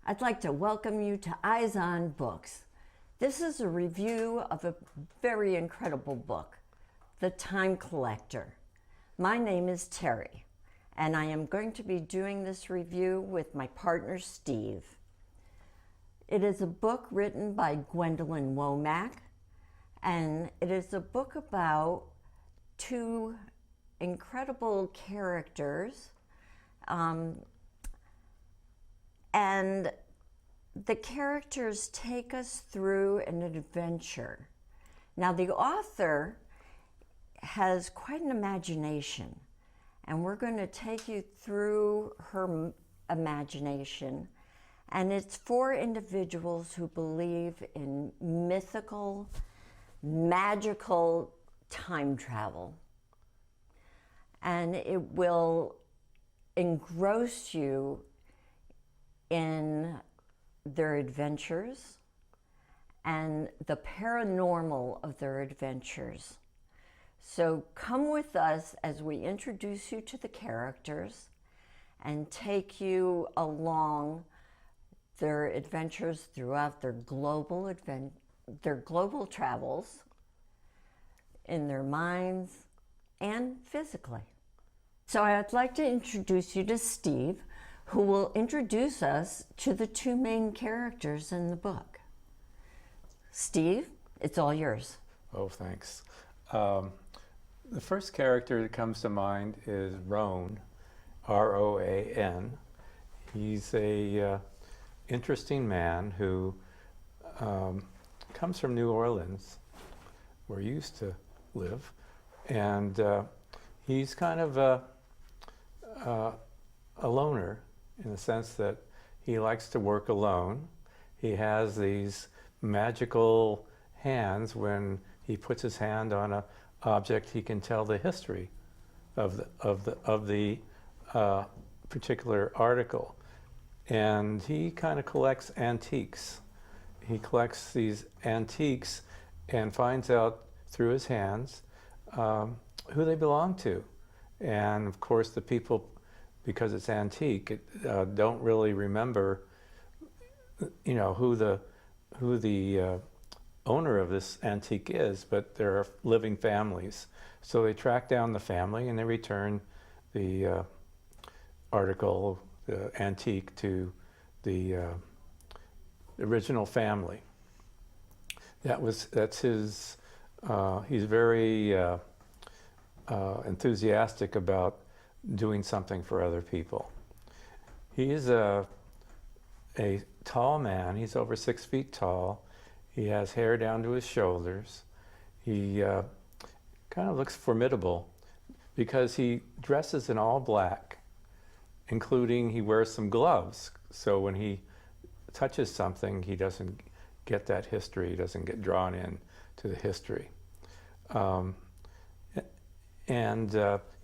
I'd like to welcome you to Eyes on Books. This is a review of a very incredible book, The Time Collector. My name is Terry, and I am going to be doing this review with my partner, Steve. It is a book written by Gwendolyn Womack, and it is a book about two incredible characters, and the characters take us through an adventure. Now, the author has quite an imagination, and we're going to take you through her imagination. And it's for individuals who believe in mythical, magical time travel. And it will engross you in their adventures and the paranormal of their adventures. So come with us as we introduce you to the characters and take you along their adventures throughout their global travels in their minds and physically. So I'd like to introduce you to Steve, who will introduce us to the two main characters in the book. Steve, it's all yours. Oh, thanks. The first character that comes to mind is Roan, R-O-A-N. He's a interesting man who comes from New Orleans, where he used to live, and he's kind of a loner, in the sense that he likes to work alone. He has these magical hands. When he puts his hand on an object, he can tell the history of the particular article. And he kind of collects antiques. He collects these antiques and finds out through his hands who they belong to. And of course, the people, because it's antique, don't really remember, who the owner of this antique is, but there are living families. So they track down the family and they return the article, the antique, to the original family. That's his. He's very enthusiastic about doing something for other people. He's a tall man. He's over 6 feet tall. He has hair down to his shoulders. He kind of looks formidable because he dresses in all black, including he wears some gloves. So when he touches something, he doesn't get that history. He doesn't get drawn in to the history.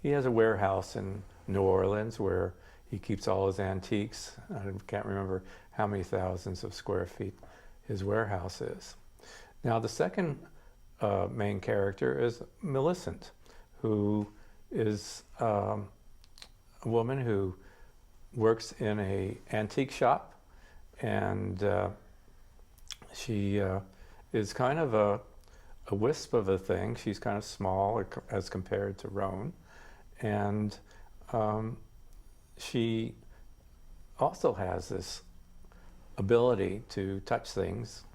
He has a warehouse in New Orleans where he keeps all his antiques. I can't remember how many thousands of square feet his warehouse is. Now, the second main character is Millicent, who is a woman who works in an antique shop, and she is kind of a wisp of a thing. She's kind of small as compared to Roan, and she also has this ability to touch things,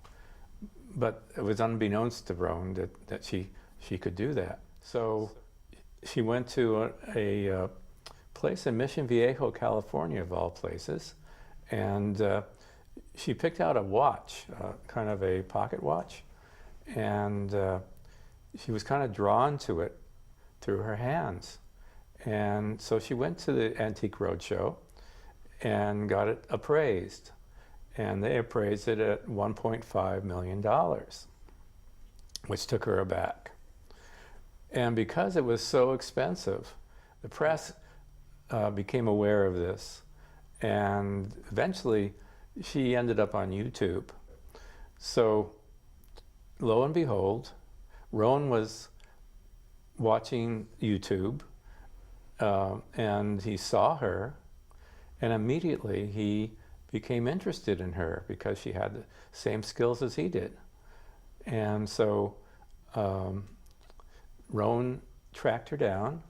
but it was unbeknownst to Roan that she could do that. So she went to a place in Mission Viejo, California, of all places, and she picked out a watch, kind of a pocket watch, and she was kind of drawn to it through her hands. And so she went to the Antique Roadshow and got it appraised. And they appraised it at $1.5 million, which took her aback. And because it was so expensive, the press became aware of this. And eventually, she ended up on YouTube. So, lo and behold, Roan was watching YouTube, and he saw her, and immediately he became interested in her because she had the same skills as he did. And so Roan tracked her down,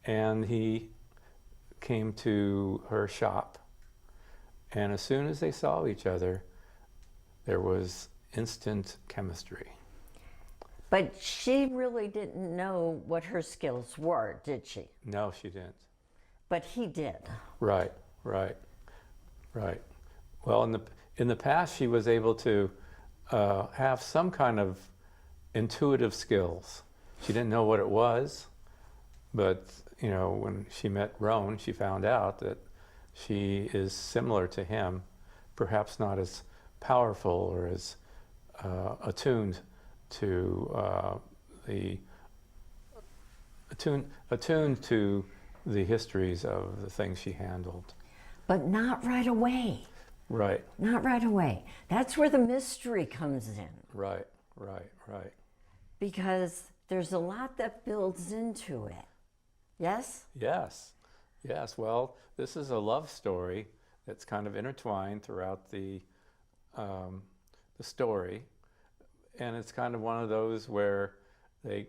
and he came to her shop. And as soon as they saw each other, there was instant chemistry. But she really didn't know what her skills were, did she? No, she didn't. But he did. Right. Well, in the past, she was able to have some kind of intuitive skills. She didn't know what it was, but when she met Roan, she found out that she is similar to him, perhaps not as powerful or as attuned to attuned to the histories of the things she handled. But not right away. Right. Not right away. That's where the mystery comes in. Right. Because there's a lot that builds into it. Yes? Yes. Well, this is a love story that's kind of intertwined throughout the story, and it's kind of one of those where they,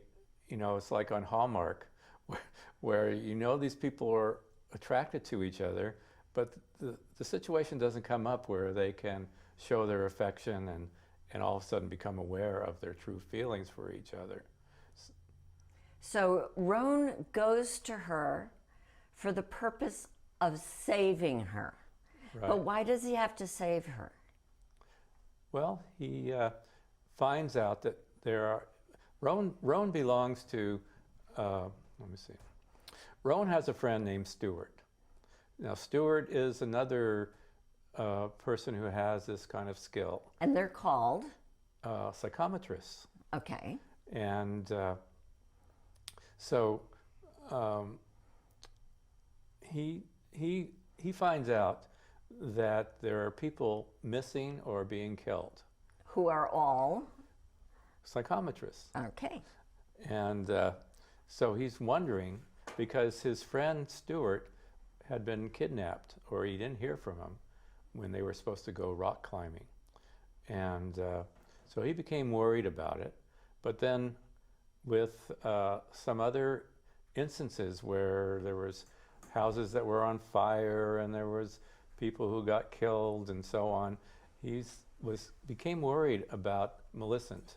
it's like on Hallmark, where these people are attracted to each other, but the situation doesn't come up where they can show their affection and all of a sudden become aware of their true feelings for each other. So Roan goes to her for the purpose of saving her. Right. But why does he have to save her? Well, he finds out that there are... Roan belongs to... let me see. Roan has a friend named Stuart. Now, Stuart is another person who has this kind of skill. And they're called? Psychometrists. Okay. And so he finds out that there are people missing or being killed. Who are all? Psychometrists. Okay. And so he's wondering, because his friend Stuart had been kidnapped, or he didn't hear from him when they were supposed to go rock climbing. And so he became worried about it. But then with some other instances where there was houses that were on fire and there was people who got killed and so on, he became worried about Millicent,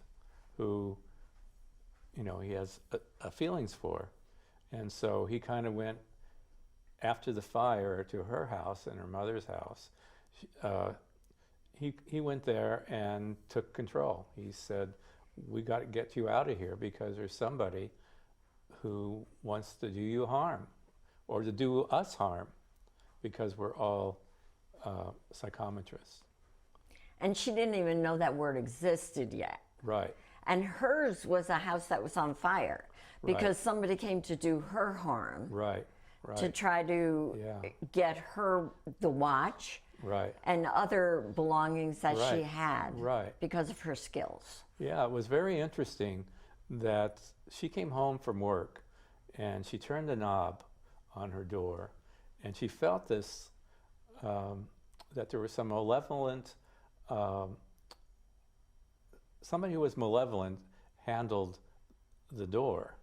who he has feelings for. And so he kind of went after the fire to her house and her mother's house. He went there and took control. He said, "We got to get you out of here because there's somebody who wants to do you harm, or to do us harm, because we're all psychometrists." And she didn't even know that word existed yet. Right. And hers was a house that was on fire because somebody came to do her harm. Right. To try to get her the watch. Right. And other belongings that she had. Right. Because of her skills. Yeah, it was very interesting that she came home from work and she turned the knob on her door and she felt this, that there was some malevolent, somebody who was malevolent handled the door.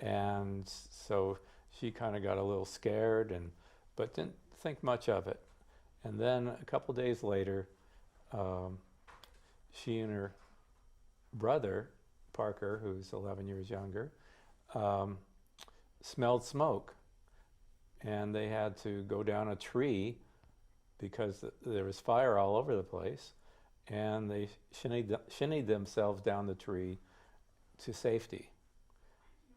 And so she kind of got a little scared, but didn't think much of it. And then a couple days later, she and her brother, Parker, who's 11 years younger, smelled smoke. And they had to go down a tree because there was fire all over the place. And they shinnied themselves down the tree to safety.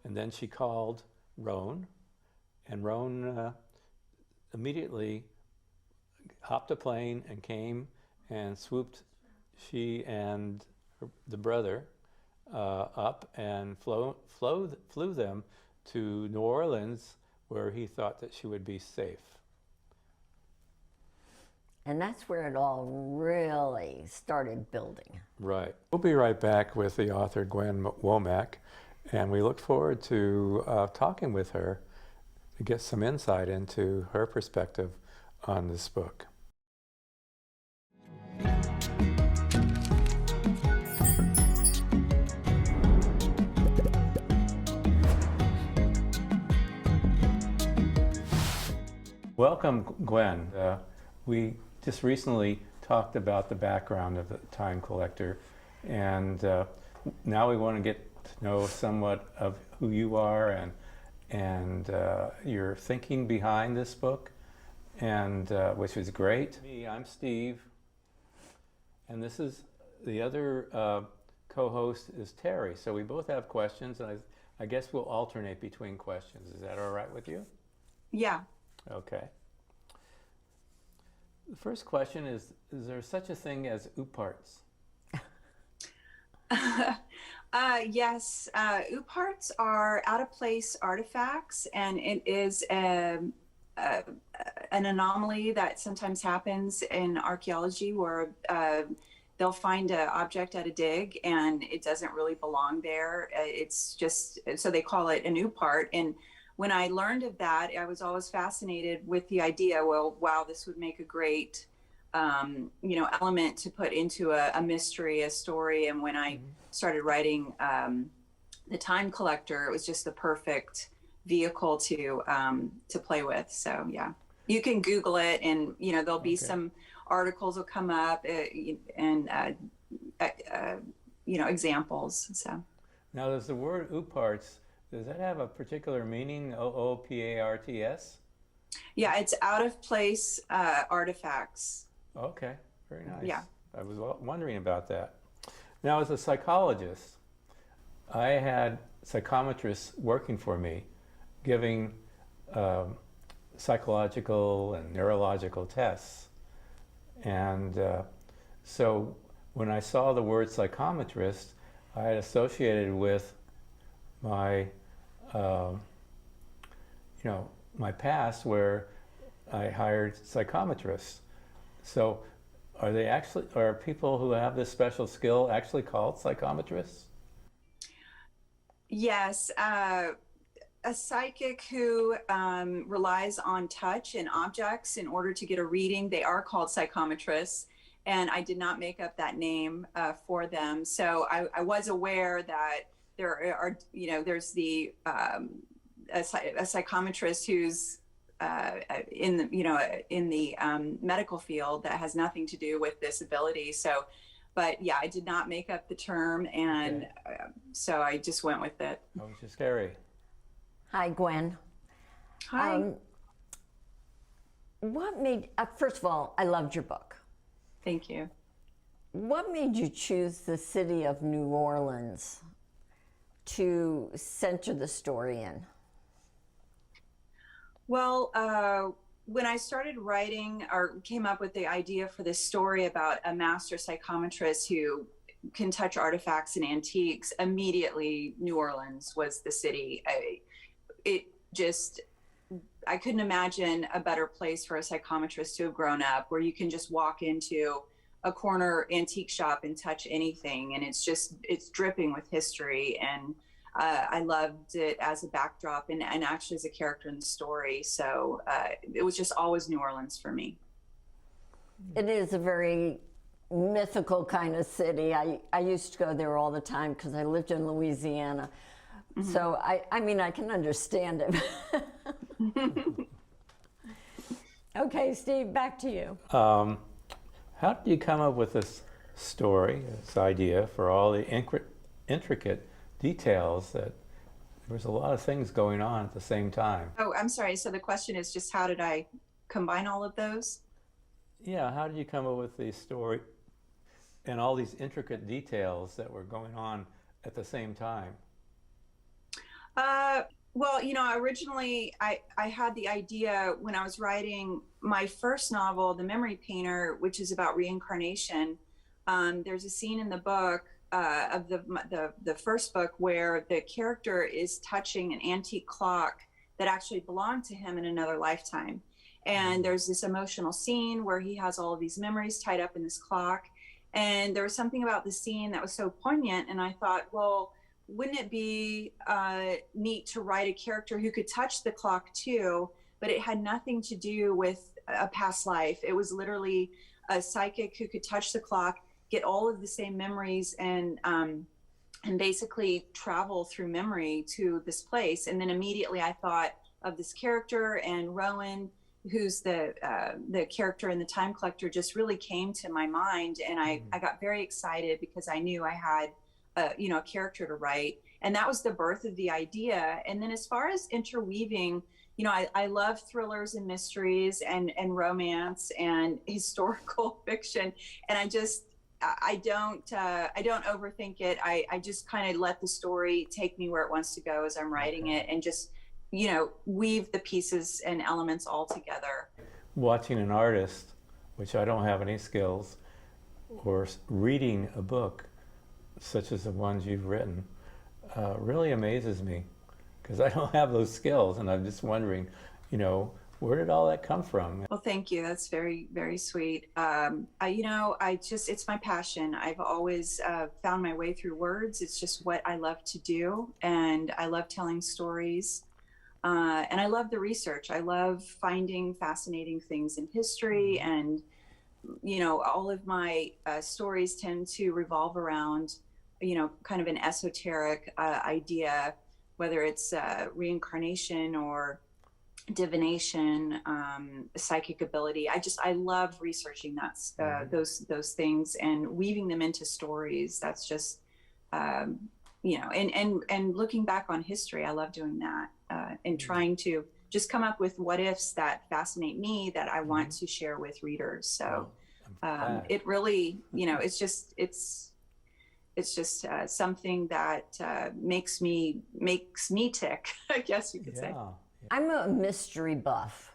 And then she called Roan, and Roan immediately hopped a plane and came and swooped she and the brother up and flew them to New Orleans, where he thought that she would be safe. And that's where it all really started building. Right. We'll be right back with the author Gwen Womack, and we look forward to talking with her to get some insight into her perspective on this book. Welcome, Gwen. We just recently talked about the background of the time collector, and now we want to get to know somewhat of who you are and your thinking behind this book, and which is great. I'm Steve, and this is the other co-host is Terry. So we both have questions, and I guess we'll alternate between questions. Is that all right with you? Yeah. Okay. The first question is there such a thing as ooparts? Yes, ooparts are out-of-place artifacts, and it is an anomaly that sometimes happens in archaeology where they'll find an object at a dig and it doesn't really belong there. It's just, so they call it an oopart. And when I learned of that, I was always fascinated with the idea, well, wow, this would make a great, element to put into a mystery, a story. And when I started writing The Time Collector, it was just the perfect vehicle to play with. So yeah, you can Google it, and there'll be some articles will come up and examples. So Now, does the word ooparts, does that have a particular meaning? OOPARTS? yeah, it's out of place artifacts. Okay, very nice. Yeah. I was wondering about that. Now, as a psychologist, I had psychometrists working for me, giving psychological and neurological tests. And so when I saw the word psychometrist, I had associated with my, my past where I hired psychometrists. So are people who have this special skill actually called psychometrists? Yes, a psychic who relies on touch and objects in order to get a reading, they are called psychometrists. And I did not make up that name for them. So I was aware that there are, there's a psychometrist who's in the medical field that has nothing to do with this ability. So, but yeah, I did not make up the term, and so I just went with it. Oh, which is scary. Hi, Gwen. Hi. What made, first of all, I loved your book. Thank you. What made you choose the city of New Orleans to center the story in? Well, when I started writing or came up with the idea for this story about a master psychometrist who can touch artifacts and antiques, immediately New Orleans was the city. I couldn't imagine a better place for a psychometrist to have grown up, where you can just walk into a corner antique shop and touch anything. And it's dripping with history. And I loved it as a backdrop and actually as a character in the story. So it was just always New Orleans for me. It is a very mythical kind of city. I used to go there all the time because I lived in Louisiana. Mm-hmm. So I mean, I can understand it. Okay, Steve, back to you. How did you come up with this story, this idea for all the intricate details that there was a lot of things going on at the same time? Oh, I'm sorry. So the question is just how did I combine all of those? Yeah, how did you come up with the story and all these intricate details that were going on at the same time? Well, originally I had the idea when I was writing my first novel, The Memory Painter, which is about reincarnation. There's a scene in the book of the first book where the character is touching an antique clock that actually belonged to him in another lifetime. And there's this emotional scene where he has all of these memories tied up in this clock. And there was something about the scene that was so poignant. And I thought, well, wouldn't it be neat to write a character who could touch the clock too, but it had nothing to do with a past life. It was literally a psychic who could touch the clock, get all of the same memories, and basically travel through memory to this place. And then immediately I thought of this character and Rowan who's the character in The Time Collector, just really came to my mind, and I got very excited because I knew I had a character to write, and that was the birth of the idea. And then as far as interweaving, I love thrillers and mysteries and romance and historical fiction, and I don't overthink it. I just kind of let the story take me where it wants to go as I'm writing it, and just weave the pieces and elements all together. Watching an artist, which I don't have any skills, or reading a book such as the ones you've written, really amazes me, because I don't have those skills, and I'm just wondering, where did all that come from? Well, thank you. That's very, very sweet. It's my passion. I've always found my way through words. It's just what I love to do, and I love telling stories. And I love the research. I love finding fascinating things in history, and all of my stories tend to revolve around kind of an esoteric idea, whether it's reincarnation or divination, psychic ability. I love researching those things and weaving them into stories. That's just and looking back on history, I love doing that, and trying to just come up with what ifs that fascinate me that I want to share with readers. So it really, it's just something that makes me tick, I guess you could say. I'm a mystery buff.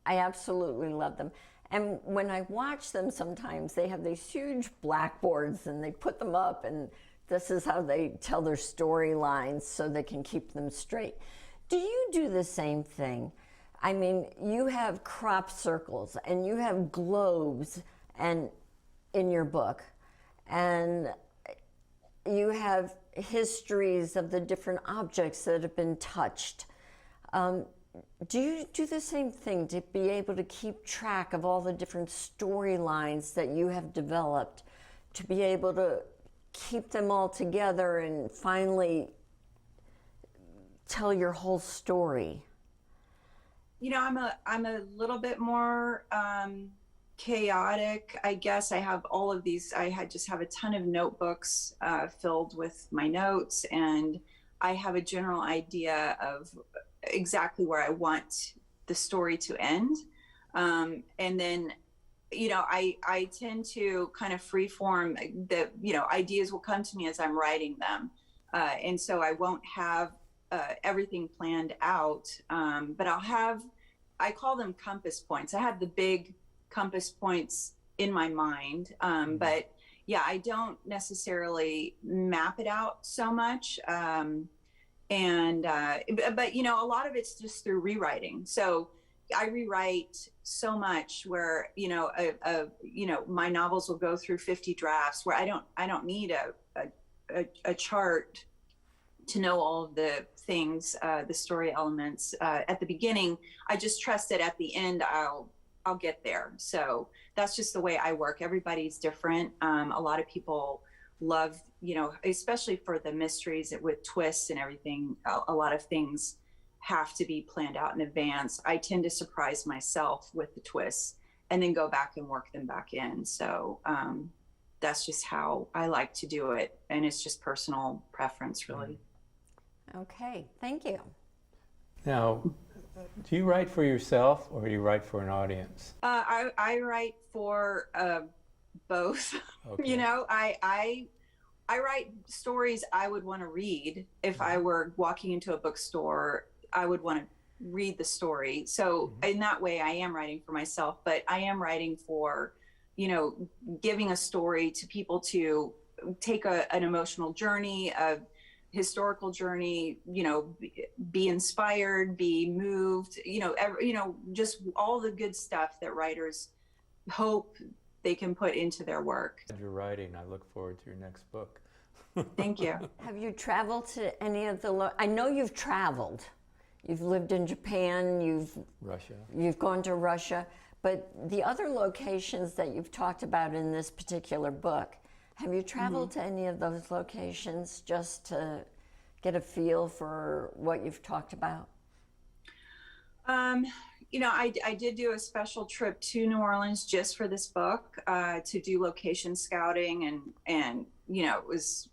I absolutely love them. And when I watch them, sometimes they have these huge blackboards and they put them up, and this is how they tell their storylines so they can keep them straight. Do you do the same thing? I mean, you have crop circles and you have globes and in your book, and you have histories of the different objects that have been touched. Do you do the same thing to be able to keep track of all the different storylines that you have developed, to be able to keep them all together and finally tell your whole story? I'm a little bit more chaotic, I guess. I have all of these. Just have a ton of notebooks filled with my notes, and I have a general idea of exactly where I want the story to end. And then, I tend to kind of freeform. Ideas will come to me as I'm writing them. And so I won't have everything planned out, but I call them compass points. I have the big compass points in my mind, but yeah, I don't necessarily map it out so much. But a lot of it's just through rewriting. So I rewrite so much where my novels will go through 50 drafts, where I don't need a chart to know all of the things, the story elements at the beginning. I just trust that at the end I'll get there. So that's just the way I work. Everybody's different. A lot of people love, especially for the mysteries with twists and everything, a lot of things have to be planned out in advance. I tend to surprise myself with the twists and then go back and work them back in. So that's just how I like to do it. And it's just personal preference, really. Okay, thank you. Now, do you write for yourself or do you write for an audience? I write for both. Okay. I write stories I would want to read. If I were walking into a bookstore, I would want to read the story. So in that way, I am writing for myself, but I am writing for, giving a story to people to take an emotional journey, a historical journey, be inspired, be moved, just all the good stuff that writers hope they can put into their work. You're writing. I look forward to your next book. Thank you. Have you traveled to any of I know you've traveled. You've lived in Japan, Russia. You've gone to Russia, but the other locations that you've talked about in this particular book, have you traveled to any of those locations just to get a feel for what you've talked about? Um, I did do a special trip to New Orleans just for this book, to do location scouting and, it was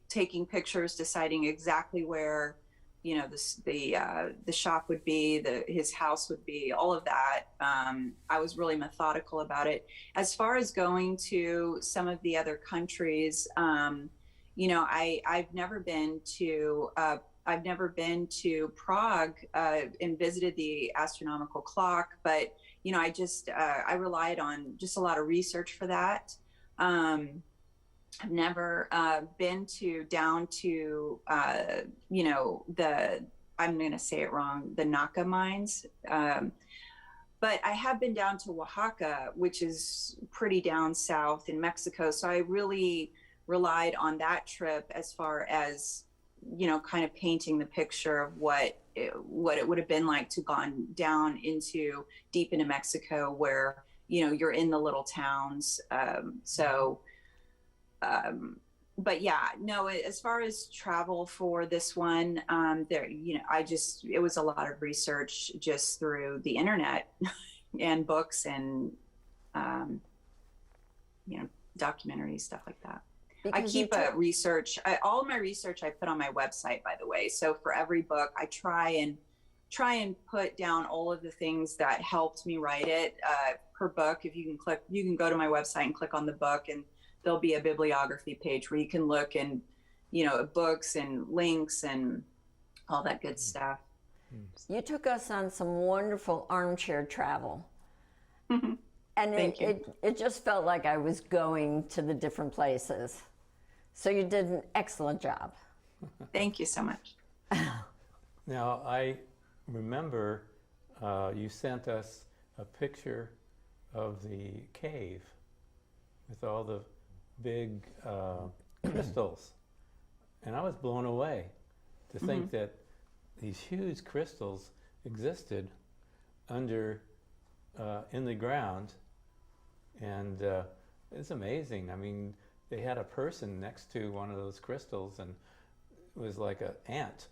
taking pictures, deciding exactly where, the shop would be, his house would be, all of that. I was really methodical about it. As far as going to some of the other countries, I've never been to Prague, and visited the astronomical clock, but I relied on just a lot of research for that. I've never been down to the, I'm going to say it wrong, the Naka mines. But I have been down to Oaxaca, which is pretty down south in Mexico. So I really relied on that trip as far as, kind of painting the picture of what it would have been like to gone down into deep into Mexico, where, you're in the little towns. But yeah, no, as far as travel for this one, it was a lot of research just through the internet and books and, documentaries, stuff like that. I keep all of my research I put on my website, by the way. So for every book, I try and put down all of the things that helped me write it, per book. If you can go to my website and click on the book, and there'll be a bibliography page where you can look and, books and links and all that good stuff. You took us on some wonderful armchair travel. And it just felt like I was going to the different places. So you did an excellent job. Thank you so much. Now, I remember you sent us a picture of the cave with all the big crystals. And I was blown away to think that these huge crystals existed under, in the ground. And it's amazing. I mean, they had a person next to one of those crystals, and it was like an ant.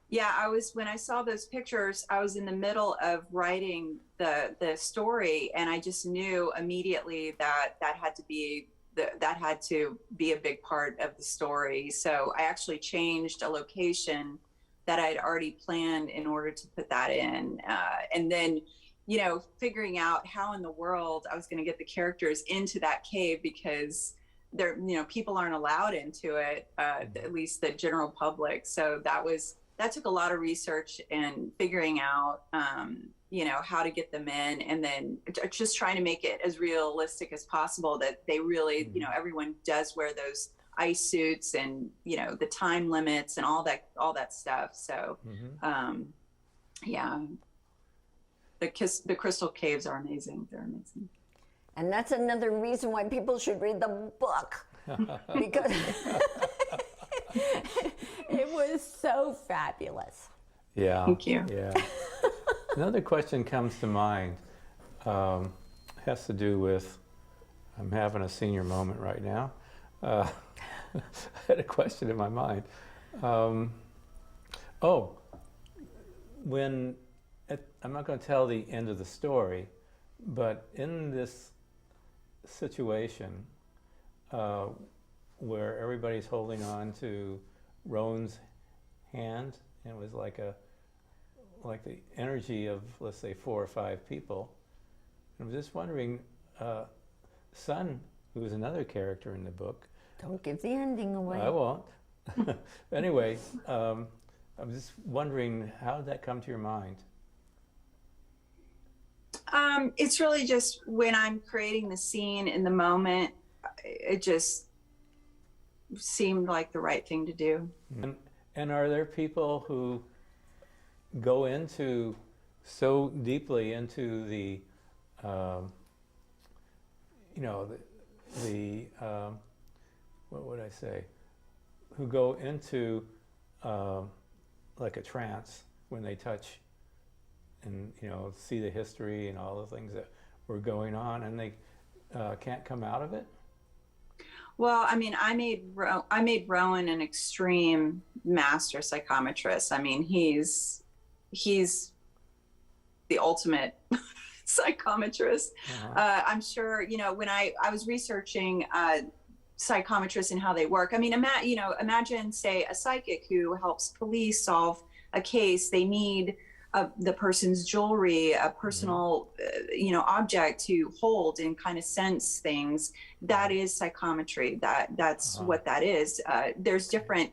Yeah, when I saw those pictures, I was in the middle of writing the story, and I just knew immediately that had to be a big part of the story. So I actually changed a location that I'd already planned in order to put that in, and then, figuring out how in the world I was going to get the characters into that cave, because people aren't allowed into it, at least the general public. So that took a lot of research and figuring out, how to get them in, and then just trying to make it as realistic as possible, that they really, everyone does wear those ice suits, and, the time limits and all that stuff. So, yeah, the crystal caves are amazing. They're amazing. And that's another reason why people should read the book, because it was so fabulous. Yeah. Thank you. Yeah. Another question comes to mind. Has to do with, I'm having a senior moment right now. I had a question in my mind. I'm not going to tell the end of the story, but in this situation where everybody's holding on to Roan's hand, and it was like the energy of, let's say, 4 or 5 people. And I'm just wondering, Sun, who is another character in the book. Don't give the ending away. I won't. Anyway, I'm just wondering, how did that come to your mind? It's really just when I'm creating the scene in the moment, it just seemed like the right thing to do. And are there people who go so deeply into the what would I say? Who go into like a trance when they touch and see the history and all the things that were going on, and they can't come out of it? Well, I mean, I made Rowan an extreme master psychometrist. I mean, he's he's the ultimate psychometrist. I'm sure, you know, when I was researching psychometrists and how they work, I mean, imagine, say, a psychic who helps police solve a case. They need the person's jewelry, a personal, you know, object to hold and kind of sense things. That is psychometry. That's what that is. There's different,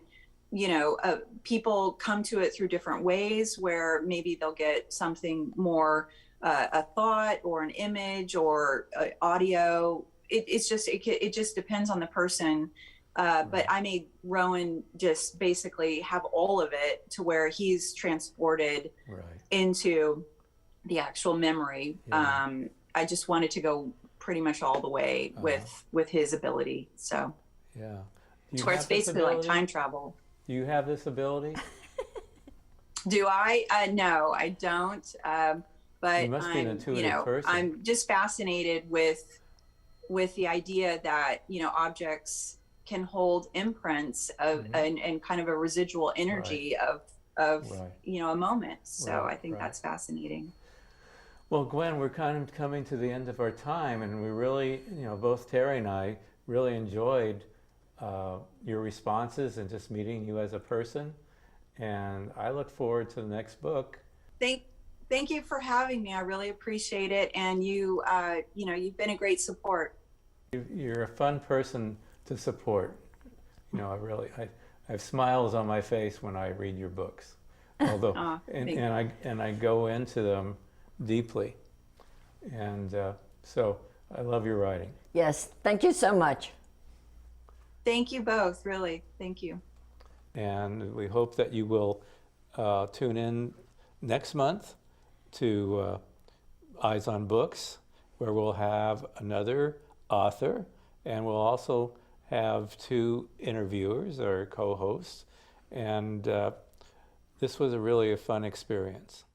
you know, people come to it through different ways, where maybe they'll get something more, a thought or an image or audio. It just depends on the person. But I made Rowan just basically have all of it, to where he's transported into the actual memory. I just wanted to go pretty much all the way with his ability. So to where it's basically like time travel. Do you have this ability? Do I? No, I don't. But you must be an intuitive person. I'm just fascinated with the idea that, you know, objects can hold imprints of and kind of a residual energy of you know, a moment. So I think that's fascinating. Well, Gwen, we're kind of coming to the end of our time, and we really, you know, both Terry and I really enjoyed your responses and just meeting you as a person. And I look forward to the next book. Thank you for having me. I really appreciate it. And you know, you've been a great support. You're a fun person to support. You know, I have smiles on my face when I read your books. Although, and I go into them deeply. And so I love your writing. Yes, thank you so much. Thank you both, really. Thank you. And we hope that you will tune in next month to Eyes on Books, where we'll have another author, and we'll also have 2 interviewers or co-hosts. And this was really a fun experience.